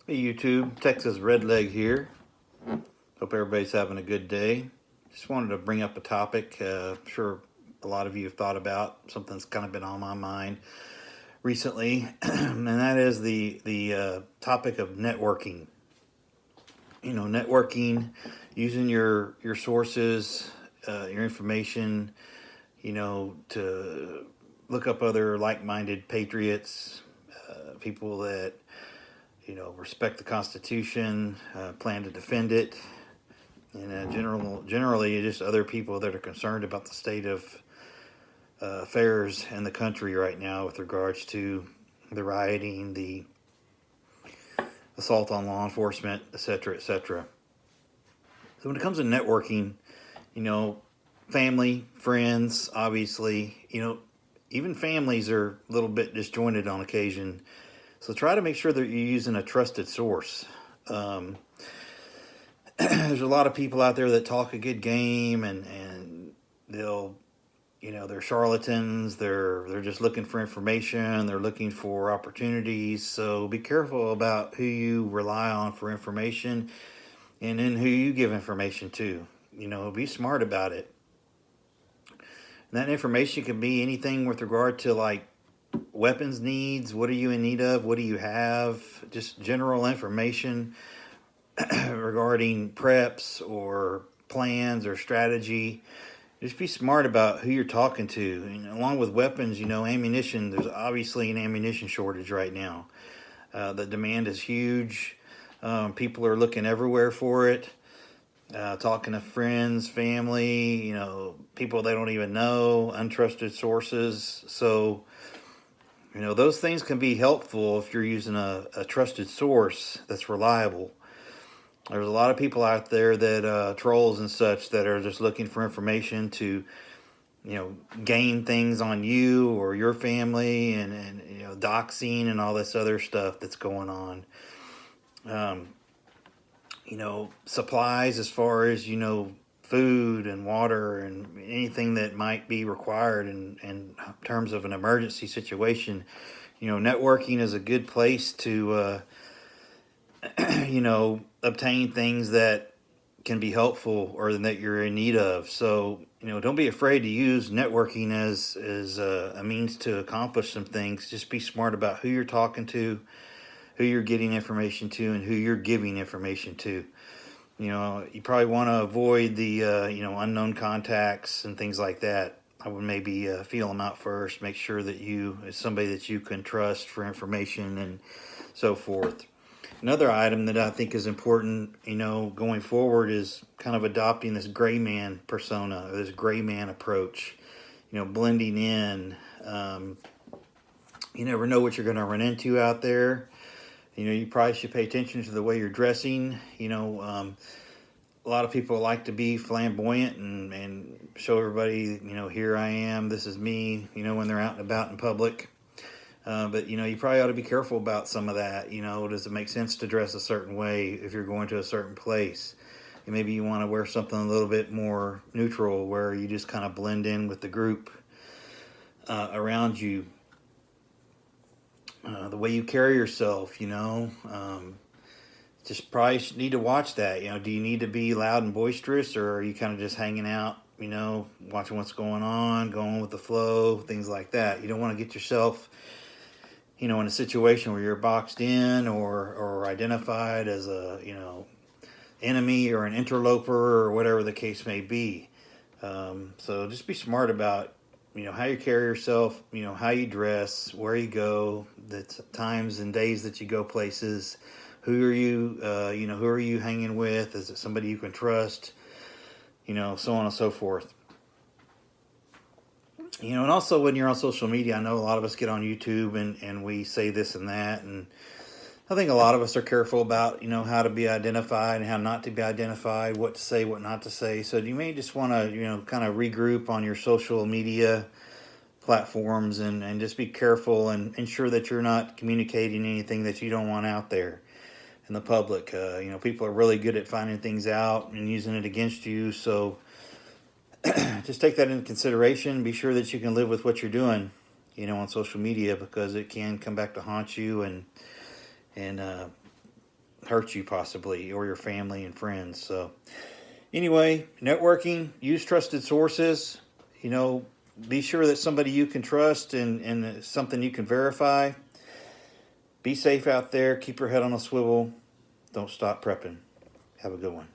Hey YouTube, Texas Redleg here. Hope everybody's having a good day. Just wanted to bring up a topic I'm sure a lot of you have thought about, something that's kind of been on my mind recently, and that is the topic of networking. Networking, using your sources, your information, to look up other like-minded patriots, people that respect the Constitution, plan to defend it, and generally just other people that are concerned about the state of affairs in the country right now with regards to the rioting, the assault on law enforcement, etc., etc. So when it comes to networking, you know, family, friends, obviously, even families are a little bit disjointed on occasion. So try to make sure that you're using a trusted source. Um, there's a lot of people out there that talk a good game, and they'll they're charlatans. They're just looking for information. They're looking for opportunities. So be careful about who you rely on for information, and then who you give information to. Be smart about it. And that information can be anything with regard to like weapons needs. What are you in need of? What do you have? Just general information regarding preps or plans or strategy. Just be smart about who you're talking to. And along with weapons, ammunition, there's obviously an ammunition shortage right now. The demand is huge. People are looking everywhere for it. Talking to friends, family, people they don't even know, untrusted sources. So, those things can be helpful if you're using a trusted source that's reliable. There's a lot of people out there that trolls and such that are just looking for information to, gain things on you or your family, and doxing and all this other stuff that's going on. Um, Supplies as far as food and water and anything that might be required in terms of an emergency situation. Networking is a good place to obtain things that can be helpful or that you're in need of. So, don't be afraid to use networking as a means to accomplish some things. Just be smart about who you're talking to, who you're getting information to, and who you're giving information to. You probably want to avoid the, unknown contacts and things like that. I would maybe feel them out first, make sure that it's somebody that you can trust for information and so forth. Another item that I think is important, going forward is kind of adopting this gray man persona, or this gray man approach, blending in. You never know what you're going to run into out there. You probably should pay attention to the way you're dressing. A lot of people like to be flamboyant and show everybody, here I am, this is me, when they're out and about in public. But you probably ought to be careful about some of that. Does it make sense to dress a certain way if you're going to a certain place? And maybe you want to wear something a little bit more neutral, where you just kind of blend in with the group around you. The way you carry yourself, just probably need to watch that. Do you need to be loud and boisterous, or are you kind of just hanging out? Watching what's going on, going with the flow, things like that. You don't want to get yourself in a situation where you're boxed in or identified as a, enemy or an interloper or whatever the case may be. So just be smart about, how you carry yourself, how you dress, where you go, the times and days that you go places. Who are you, who are you hanging with? Is it somebody you can trust? So on and so forth. And also when you're on social media, I know a lot of us get on YouTube and we say this and that, and I think a lot of us are careful about, how to be identified and how not to be identified, what to say, what not to say. So you may just want to, kind of regroup on your social media platforms and just be careful and ensure that you're not communicating anything that you don't want out there in the public. People are really good at finding things out and using it against you. So just take that into consideration. Be sure that you can live with what you're doing, on social media, because it can come back to haunt you and hurt you possibly, or your family and friends. So anyway, networking, use trusted sources, be sure that somebody you can trust and something you can verify. Be safe out there. Keep your head on a swivel. Don't stop prepping. Have a good one.